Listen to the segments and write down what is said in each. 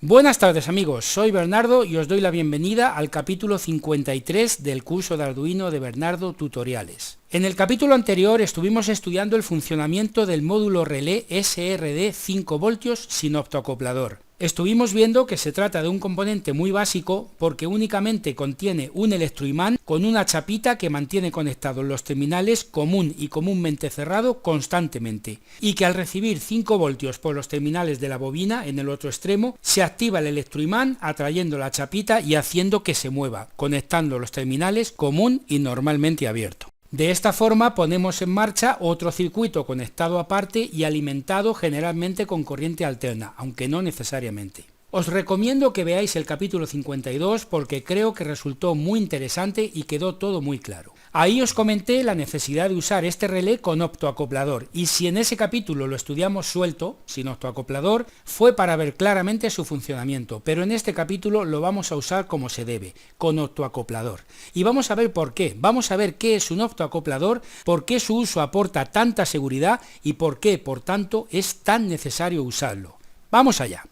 Buenas tardes amigos, soy Bernardo y os doy la bienvenida al capítulo 53 del curso de Arduino de Bernardo Tutoriales. En el capítulo anterior estuvimos estudiando el funcionamiento del módulo relé SRD 5 voltios sin optoacoplador. Estuvimos viendo que se trata de un componente muy básico porque únicamente contiene un electroimán con una chapita que mantiene conectados los terminales común y comúnmente cerrado constantemente, y que al recibir 5 voltios por los terminales de la bobina en el otro extremo, se activa el electroimán atrayendo la chapita y haciendo que se mueva, conectando los terminales común y normalmente abierto. De esta forma ponemos en marcha otro circuito conectado aparte y alimentado generalmente con corriente alterna, aunque no necesariamente. Os recomiendo que veáis el capítulo 52 porque creo que resultó muy interesante y quedó todo muy claro. Ahí os comenté la necesidad de usar este relé con optoacoplador, y si en ese capítulo lo estudiamos suelto, sin optoacoplador, fue para ver claramente su funcionamiento, pero en este capítulo lo vamos a usar como se debe, con optoacoplador. Y vamos a ver por qué, vamos a ver qué es un optoacoplador, por qué su uso aporta tanta seguridad y por qué, por tanto, es tan necesario usarlo. ¡Vamos allá!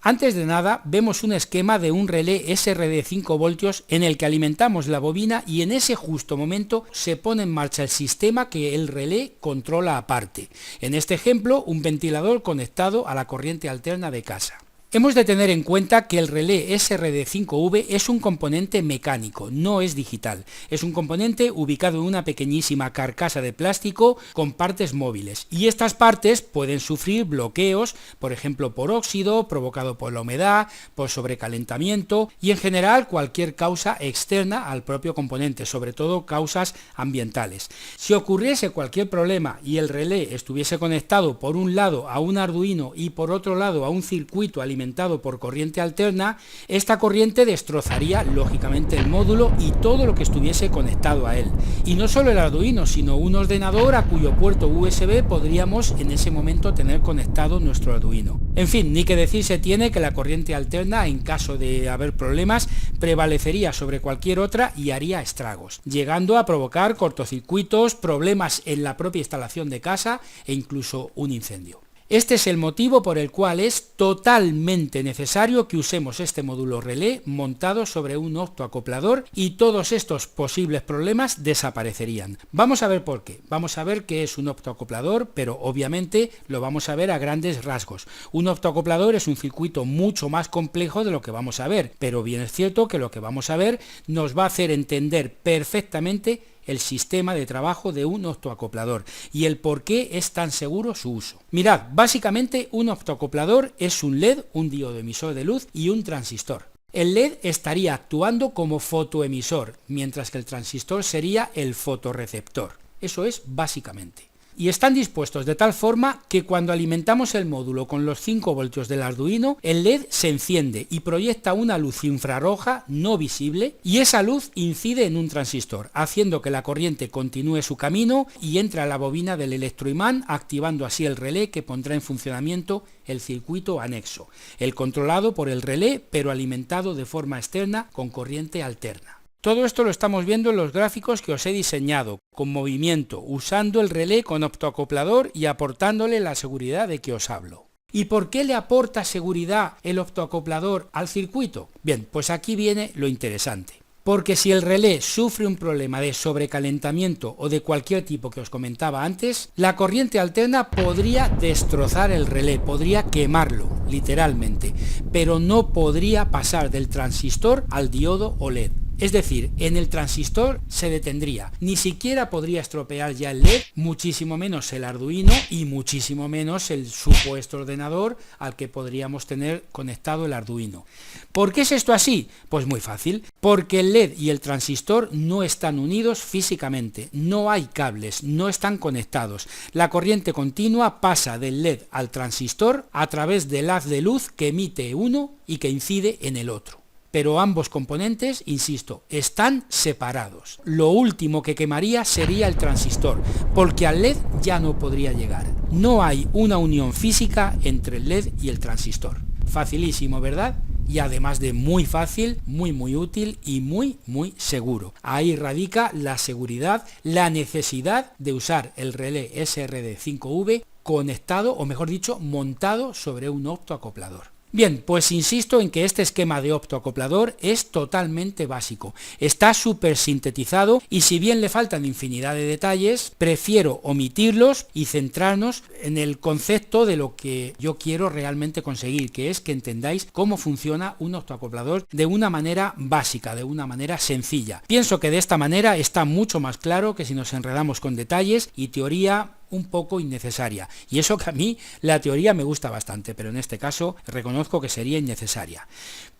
Antes de nada, vemos un esquema de un relé SRD 5 voltios en el que alimentamos la bobina y en ese justo momento se pone en marcha el sistema que el relé controla aparte. En este ejemplo, un ventilador conectado a la corriente alterna de casa. Hemos de tener en cuenta que el relé SRD5V es un componente mecánico, no es digital. Es un componente ubicado en una pequeñísima carcasa de plástico con partes móviles, y estas partes pueden sufrir bloqueos, por ejemplo por óxido, provocado por la humedad, por sobrecalentamiento y en general cualquier causa externa al propio componente, sobre todo causas ambientales. Si ocurriese cualquier problema y el relé estuviese conectado por un lado a un Arduino y por otro lado a un circuito alimentado por corriente alterna, esta corriente destrozaría lógicamente el módulo y todo lo que estuviese conectado a él. Y no solo el Arduino, sino un ordenador a cuyo puerto USB podríamos en ese momento tener conectado nuestro Arduino. En fin, ni que decir se tiene que la corriente alterna, en caso de haber problemas, prevalecería sobre cualquier otra y haría estragos, llegando a provocar cortocircuitos, problemas en la propia instalación de casa e incluso un incendio. Este es el motivo por el cual es totalmente necesario que usemos este módulo relé montado sobre un optoacoplador y todos estos posibles problemas desaparecerían. Vamos a ver por qué. Vamos a ver qué es un optoacoplador, pero obviamente lo vamos a ver a grandes rasgos. Un optoacoplador es un circuito mucho más complejo de lo que vamos a ver, pero bien es cierto que lo que vamos a ver nos va a hacer entender perfectamente el sistema de trabajo de un optoacoplador y el por qué es tan seguro su uso. Mirad, básicamente un optoacoplador es un LED, un diodo emisor de luz y un transistor. El LED estaría actuando como fotoemisor, mientras que el transistor sería el fotorreceptor. Eso es básicamente. Y están dispuestos de tal forma que cuando alimentamos el módulo con los 5 voltios del Arduino, el LED se enciende y proyecta una luz infrarroja no visible, y esa luz incide en un transistor, haciendo que la corriente continúe su camino y entre a la bobina del electroimán, activando así el relé que pondrá en funcionamiento el circuito anexo, el controlado por el relé pero alimentado de forma externa con corriente alterna. Todo esto lo estamos viendo en los gráficos que os he diseñado, con movimiento, usando el relé con optoacoplador y aportándole la seguridad de que os hablo. ¿Y por qué le aporta seguridad el optoacoplador al circuito? Bien, pues aquí viene lo interesante. Porque si el relé sufre un problema de sobrecalentamiento o de cualquier tipo que os comentaba antes, la corriente alterna podría destrozar el relé, podría quemarlo, literalmente, pero no podría pasar del transistor al diodo o LED. Es decir, en el transistor se detendría, ni siquiera podría estropear ya el LED, muchísimo menos el Arduino y muchísimo menos el supuesto ordenador al que podríamos tener conectado el Arduino. ¿Por qué es esto así? Pues muy fácil, porque el LED y el transistor no están unidos físicamente, no hay cables, no están conectados. La corriente continua pasa del LED al transistor a través del haz de luz que emite uno y que incide en el otro. Pero ambos componentes, insisto, están separados. Lo último que quemaría sería el transistor, porque al LED ya no podría llegar. No hay una unión física entre el LED y el transistor. Facilísimo, ¿verdad? y además de muy fácil, muy útil y muy seguro. Ahí radica la seguridad, la necesidad de usar el relé SRD5V conectado, o mejor dicho, montado sobre un optoacoplador. Bien, pues insisto en que este esquema de optoacoplador es totalmente básico, está súper sintetizado y si bien le faltan infinidad de detalles, prefiero omitirlos y centrarnos en el concepto de lo que yo quiero realmente conseguir, que es que entendáis cómo funciona un optoacoplador de una manera básica, de una manera sencilla. Pienso que de esta manera está mucho más claro que si nos enredamos con detalles y teoría un poco innecesaria, y eso que a mí la teoría me gusta bastante, pero en este caso reconozco que sería innecesaria.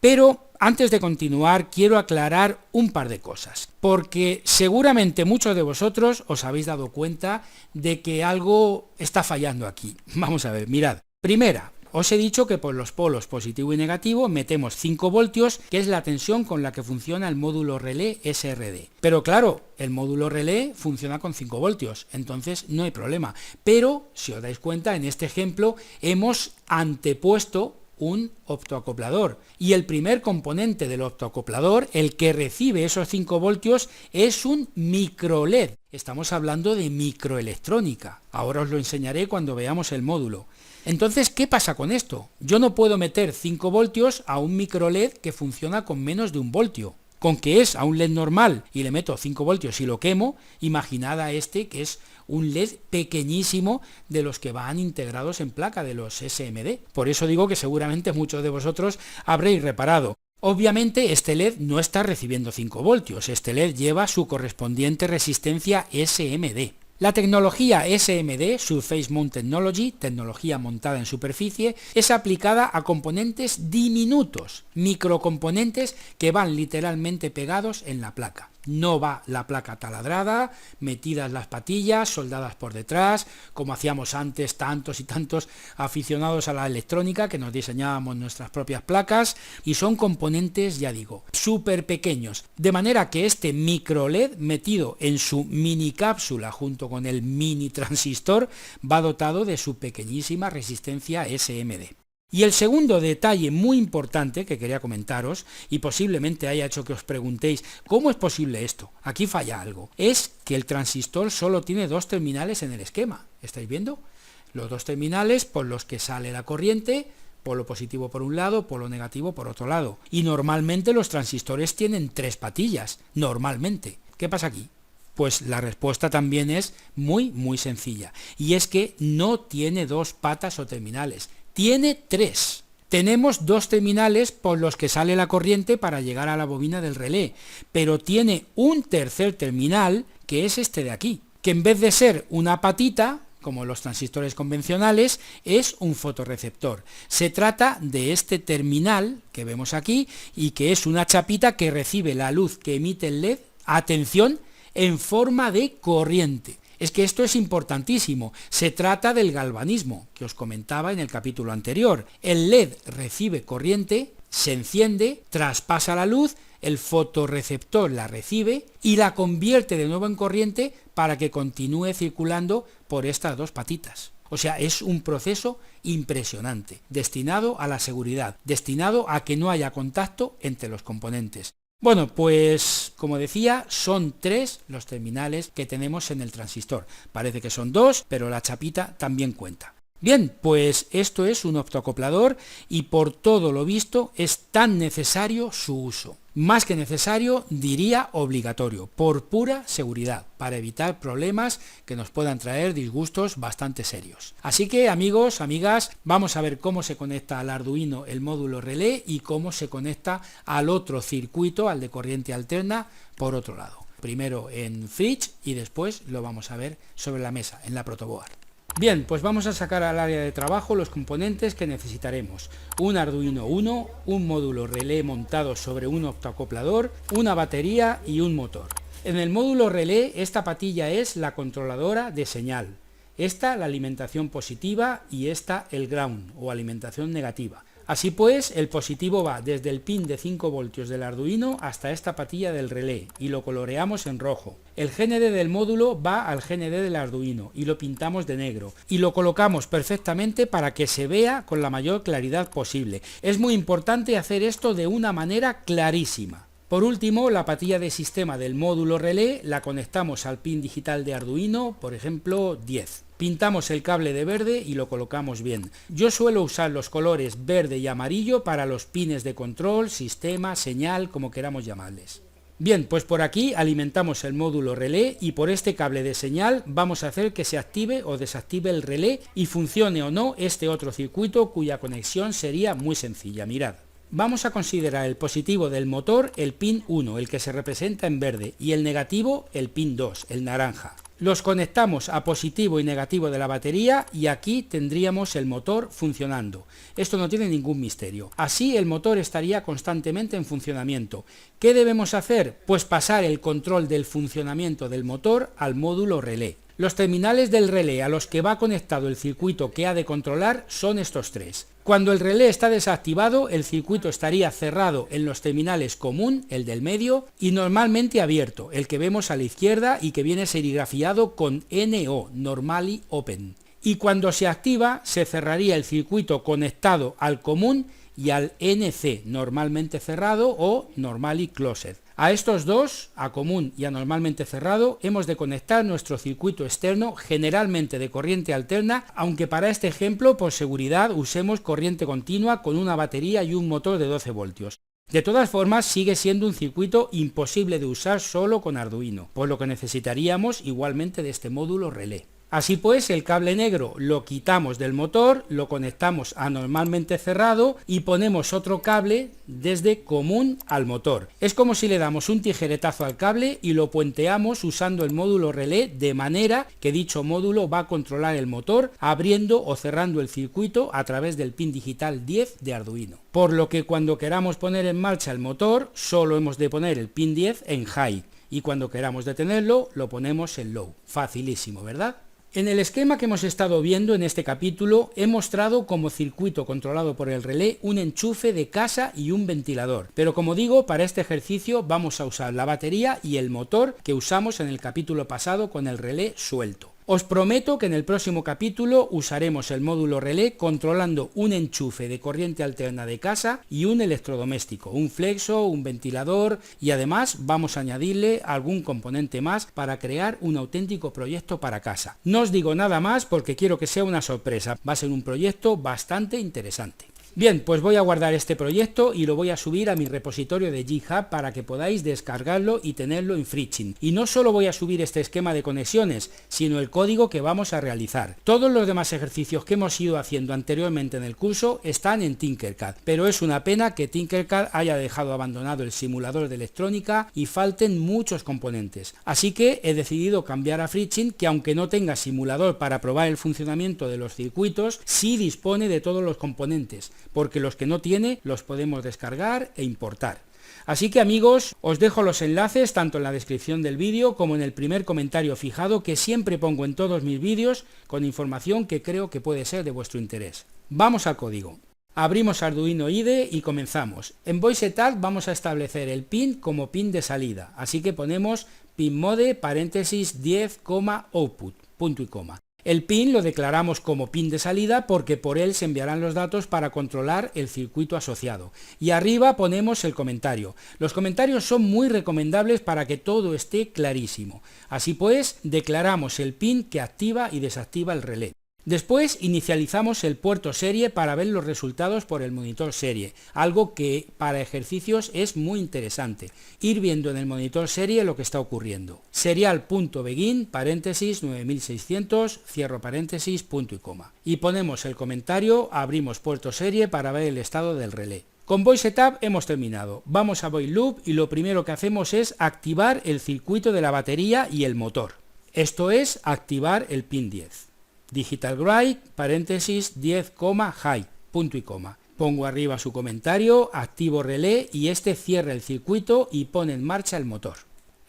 Pero antes de continuar quiero aclarar un par de cosas, porque seguramente muchos de vosotros os habéis dado cuenta de que algo está fallando aquí. Vamos a ver, mirad. Primera, os he dicho que por los polos positivo y negativo metemos 5 voltios, que es la tensión con la que funciona el módulo relé SRD. Pero claro, el módulo relé funciona con 5 voltios, entonces no hay problema. Pero, si os dais cuenta, en este ejemplo hemos antepuesto un optoacoplador y el primer componente del optoacoplador, el que recibe esos 5 voltios, es un micro LED. Estamos hablando de microelectrónica. Ahora os lo enseñaré cuando veamos el módulo. Entonces, ¿qué pasa con esto? Yo no puedo meter 5 voltios a un micro LED que funciona con menos de 1 voltio. Con que es a un LED normal y le meto 5 voltios y lo quemo, imaginad a este que es un LED pequeñísimo de los que van integrados en placa, de los SMD. Por eso digo que seguramente muchos de vosotros habréis reparado. Obviamente este LED no está recibiendo 5 voltios, este LED lleva su correspondiente resistencia SMD. La tecnología SMD, Surface Mount Technology, tecnología montada en superficie, es aplicada a componentes diminutos, microcomponentes que van literalmente pegados en la placa. No va la placa taladrada, metidas las patillas, soldadas por detrás, como hacíamos antes tantos y tantos aficionados a la electrónica que nos diseñábamos nuestras propias placas, y son componentes, ya digo, súper pequeños, de manera que este micro LED metido en su mini cápsula junto con el mini transistor va dotado de su pequeñísima resistencia SMD. Y el segundo detalle muy importante que quería comentaros, y posiblemente haya hecho que os preguntéis ¿cómo es posible esto? Aquí falla algo. Es que el transistor solo tiene 2 terminales en el esquema. ¿Estáis viendo? Los 2 terminales por los que sale la corriente, polo positivo por un lado, polo negativo por otro lado. Y normalmente los transistores tienen 3 patillas, normalmente. ¿Qué pasa aquí? Pues la respuesta también es muy sencilla, y es que no tiene 2 patas o terminales. Tiene 3. Tenemos 2 terminales por los que sale la corriente para llegar a la bobina del relé, pero tiene un tercer terminal, que es este de aquí, que en vez de ser una patita, como los transistores convencionales, es un fotorreceptor. Se trata de este terminal que vemos aquí y que es una chapita que recibe la luz que emite el LED, atención, en forma de corriente. Es que esto es importantísimo, se trata del galvanismo, que os comentaba en el capítulo anterior. El LED recibe corriente, se enciende, traspasa la luz, el fotorreceptor la recibe y la convierte de nuevo en corriente para que continúe circulando por estas 2 patitas. O sea, es un proceso impresionante, destinado a la seguridad, destinado a que no haya contacto entre los componentes. Bueno, pues como decía, son 3 los terminales que tenemos en el transistor. Parece que son 2, pero la chapita también cuenta. Bien, pues esto es un optoacoplador y por todo lo visto es tan necesario su uso. Más que necesario, diría obligatorio, por pura seguridad, para evitar problemas que nos puedan traer disgustos bastante serios. Así que amigos, amigas, vamos a ver cómo se conecta al Arduino el módulo relé y cómo se conecta al otro circuito, al de corriente alterna, por otro lado. Primero en Fridge y después lo vamos a ver sobre la mesa, en la protoboard. Bien, pues vamos a sacar al área de trabajo los componentes que necesitaremos. Un Arduino Uno, un módulo relé montado sobre un optoacoplador, una batería y un motor. En el módulo relé esta patilla es la controladora de señal, esta la alimentación positiva y esta el ground o alimentación negativa. Así pues, el positivo va desde el pin de 5 voltios del Arduino hasta esta patilla del relé y lo coloreamos en rojo. El GND del módulo va al GND del Arduino y lo pintamos de negro y lo colocamos perfectamente para que se vea con la mayor claridad posible. Es muy importante hacer esto de una manera clarísima. Por último, la patilla de sistema del módulo relé la conectamos al pin digital de Arduino, por ejemplo 10. Pintamos el cable de verde y lo colocamos bien. Yo suelo usar los colores verde y amarillo para los pines de control, sistema, señal, como queramos llamarles. Bien, pues por aquí alimentamos el módulo relé y por este cable de señal vamos a hacer que se active o desactive el relé y funcione o no este otro circuito cuya conexión sería muy sencilla. Mirad. Vamos a considerar el positivo del motor el pin 1, el que se representa en verde, y el negativo el pin 2, el naranja. Los conectamos a positivo y negativo de la batería y aquí tendríamos el motor funcionando. Esto no tiene ningún misterio. Así el motor estaría constantemente en funcionamiento. ¿Qué debemos hacer? Pues pasar el control del funcionamiento del motor al módulo relé. Los terminales del relé a los que va conectado el circuito que ha de controlar son estos tres. Cuando el relé está desactivado, el circuito estaría cerrado en los terminales común, el del medio, y normalmente abierto, el que vemos a la izquierda y que viene serigrafiado con NO, Normally Open. Y cuando se activa, se cerraría el circuito conectado al común y al NC, normalmente cerrado o Normally Closed. A estos dos, a común y a normalmente cerrado, hemos de conectar nuestro circuito externo, generalmente de corriente alterna, aunque para este ejemplo, por seguridad, usemos corriente continua con una batería y un motor de 12 voltios. De todas formas, sigue siendo un circuito imposible de usar solo con Arduino, por lo que necesitaríamos igualmente de este módulo relé. Así pues, el cable negro lo quitamos del motor, lo conectamos a normalmente cerrado y ponemos otro cable desde común al motor. Es como si le damos un tijeretazo al cable y lo puenteamos usando el módulo relé de manera que dicho módulo va a controlar el motor abriendo o cerrando el circuito a través del pin digital 10 de Arduino. Por lo que cuando queramos poner en marcha el motor, solo hemos de poner el pin 10 en high y cuando queramos detenerlo, lo ponemos en low. Facilísimo, ¿verdad? En el esquema que hemos estado viendo en este capítulo he mostrado como circuito controlado por el relé un enchufe de casa y un ventilador, pero como digo, para este ejercicio vamos a usar la batería y el motor que usamos en el capítulo pasado con el relé suelto. Os prometo que en el próximo capítulo usaremos el módulo relé controlando un enchufe de corriente alterna de casa y un electrodoméstico, un flexo, un ventilador y además vamos a añadirle algún componente más para crear un auténtico proyecto para casa. No os digo nada más porque quiero que sea una sorpresa, va a ser un proyecto bastante interesante. Bien, pues voy a guardar este proyecto y lo voy a subir a mi repositorio de GitHub para que podáis descargarlo y tenerlo en FreeChin. Y no solo voy a subir este esquema de conexiones, sino el código que vamos a realizar. Todos los demás ejercicios que hemos ido haciendo anteriormente en el curso están en Tinkercad, pero es una pena que Tinkercad haya dejado abandonado el simulador de electrónica y falten muchos componentes. Así que he decidido cambiar a FreeChin, que aunque no tenga simulador para probar el funcionamiento de los circuitos, sí dispone de todos los componentes, porque los que no tiene los podemos descargar e importar. Así que amigos, os dejo los enlaces tanto en la descripción del vídeo como en el primer comentario fijado que siempre pongo en todos mis vídeos con información que creo que puede ser de vuestro interés. Vamos al código. Abrimos Arduino IDE y comenzamos. En VoiceSetup vamos a establecer el pin como pin de salida, así que ponemos pinMode paréntesis 10, output, punto y coma. El pin lo declaramos como pin de salida porque por él se enviarán los datos para controlar el circuito asociado. Y arriba ponemos el comentario. Los comentarios son muy recomendables para que todo esté clarísimo. Así pues, declaramos el pin que activa y desactiva el relé. Después inicializamos el puerto serie para ver los resultados por el monitor serie, algo que para ejercicios es muy interesante, ir viendo en el monitor serie lo que está ocurriendo. Serial.begin, paréntesis 9600, cierro paréntesis, punto y coma. Y ponemos el comentario, abrimos puerto serie para ver el estado del relé. Con VoiceSetup hemos terminado. Vamos a VoiceLoop y lo primero que hacemos es activar el circuito de la batería y el motor. Esto es activar el pin 10. Digital Write, paréntesis 10, high, punto y coma. Pongo arriba su comentario, activo relé y este cierra el circuito y pone en marcha el motor.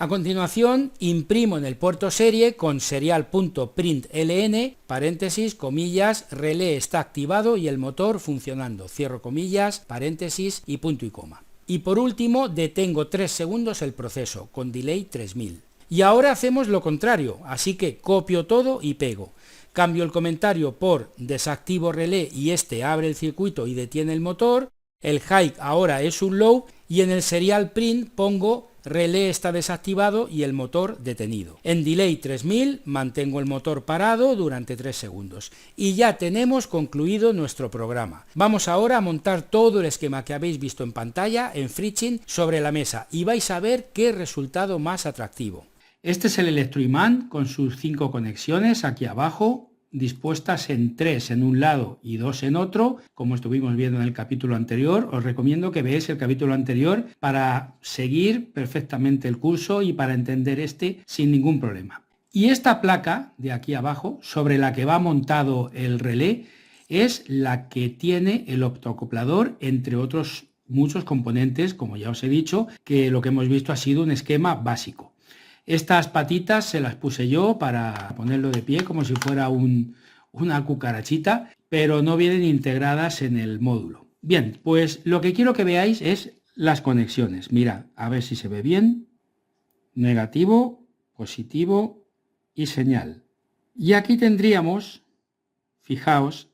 A continuación, imprimo en el puerto serie con serial.println, paréntesis, comillas, relé está activado y el motor funcionando, cierro comillas, paréntesis y punto y coma. Y por último, detengo 3 segundos el proceso, con delay 3000. Y ahora hacemos lo contrario, así que copio todo y pego. Cambio el comentario por desactivo relé y este abre el circuito y detiene el motor. El high ahora es un low y en el serial print pongo relé está desactivado y el motor detenido. En delay 3000 mantengo el motor parado durante 3 segundos. Y ya tenemos concluido nuestro programa. Vamos ahora a montar todo el esquema que habéis visto en pantalla, en FreeChain, sobre la mesa y vais a ver qué resultado más atractivo. Este es el electroimán con sus 5 conexiones aquí abajo, dispuestas en 3 en un lado y 2 en otro, como estuvimos viendo en el capítulo anterior. Os recomiendo que veáis el capítulo anterior para seguir perfectamente el curso y para entender este sin ningún problema. Y esta placa de aquí abajo, sobre la que va montado el relé, es la que tiene el optoacoplador, entre otros muchos componentes, como ya os he dicho, que lo que hemos visto ha sido un esquema básico. Estas patitas se las puse yo para ponerlo de pie como si fuera una cucarachita, pero no vienen integradas en el módulo. Bien, pues lo que quiero que veáis es las conexiones. Mirad, a ver si se ve bien. Negativo, positivo y señal. Y aquí tendríamos, fijaos,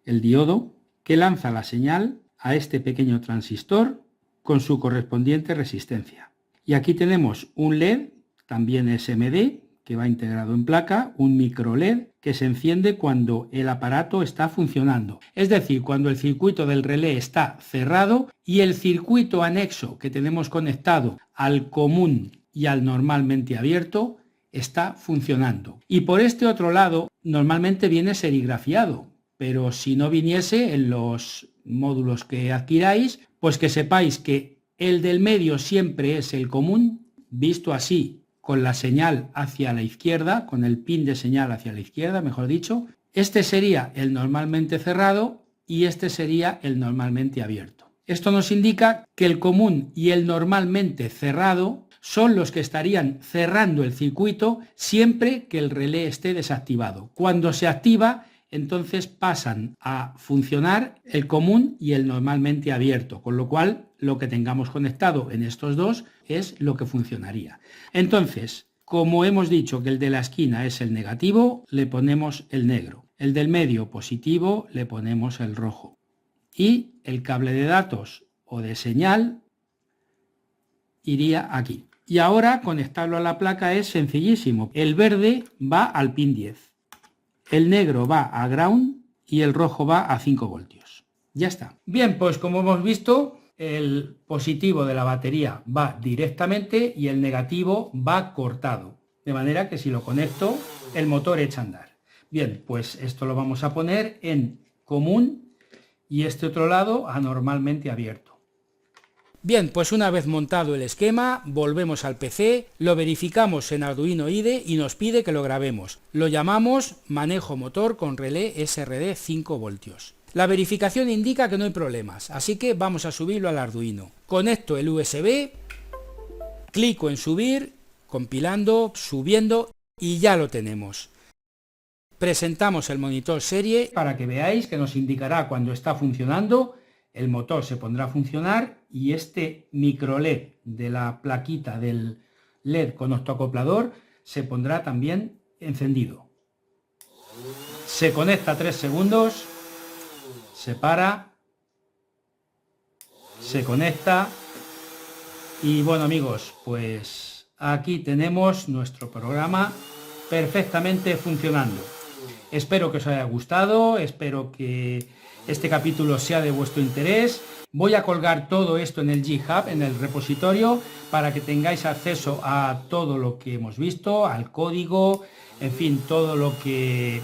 el diodo que lanza la señal a este pequeño transistor con su correspondiente resistencia. Y aquí tenemos un LED, también SMD, que va integrado en placa, un micro LED que se enciende cuando el aparato está funcionando. Es decir, cuando el circuito del relé está cerrado y el circuito anexo que tenemos conectado al común y al normalmente abierto está funcionando. Y por este otro lado, normalmente viene serigrafiado, pero si no viniese en los módulos que adquiráis, pues que sepáis que el del medio siempre es el común, visto así, con la señal hacia la izquierda, con el pin de señal hacia la izquierda, mejor dicho. Este sería el normalmente cerrado y este sería el normalmente abierto. Esto nos indica que el común y el normalmente cerrado son los que estarían cerrando el circuito siempre que el relé esté desactivado. Cuando se activa, entonces pasan a funcionar el común y el normalmente abierto, con lo cual lo que tengamos conectado en estos dos es lo que funcionaría. Entonces, como hemos dicho que el de la esquina es el negativo, le ponemos el negro. El del medio positivo, le ponemos el rojo. Y el cable de datos o de señal iría aquí. Y ahora conectarlo a la placa es sencillísimo. El verde va al pin 10. El negro va a ground y el rojo va a 5 voltios. Ya está. Bien, pues como hemos visto, el positivo de la batería va directamente y el negativo va cortado. De manera que si lo conecto, el motor echa a andar. Bien, pues esto lo vamos a poner en común y este otro lado a normalmente abierto. Bien, pues una vez montado el esquema, volvemos al PC, lo verificamos en Arduino IDE y nos pide que lo grabemos. Lo llamamos manejo motor con relé SRD 5 voltios. La verificación indica que no hay problemas, así que vamos a subirlo al Arduino. Conecto el USB, clico en subir, compilando, subiendo y ya lo tenemos. Presentamos el monitor serie para que veáis que nos indicará cuando está funcionando. El motor se pondrá a funcionar y este micro LED de la plaquita del LED con optoacoplador se pondrá también encendido. Se conecta 3 segundos, se para, se conecta y bueno amigos, pues aquí tenemos nuestro programa perfectamente funcionando. Espero que os haya gustado, espero que este capítulo sea de vuestro interés. Voy a colgar todo esto en el GitHub, en el repositorio, para que tengáis acceso a todo lo que hemos visto, al código, en fin, todo lo que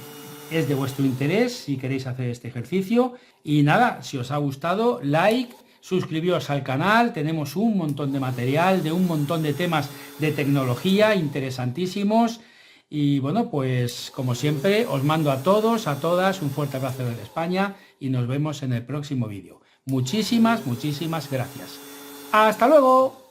es de vuestro interés si queréis hacer este ejercicio. Y nada, si os ha gustado, like, suscribíos al canal, tenemos un montón de material, de un montón de temas de tecnología interesantísimos. Y bueno, pues como siempre, os mando a todos, a todas, un fuerte abrazo desde España y nos vemos en el próximo vídeo. Muchísimas gracias. ¡Hasta luego!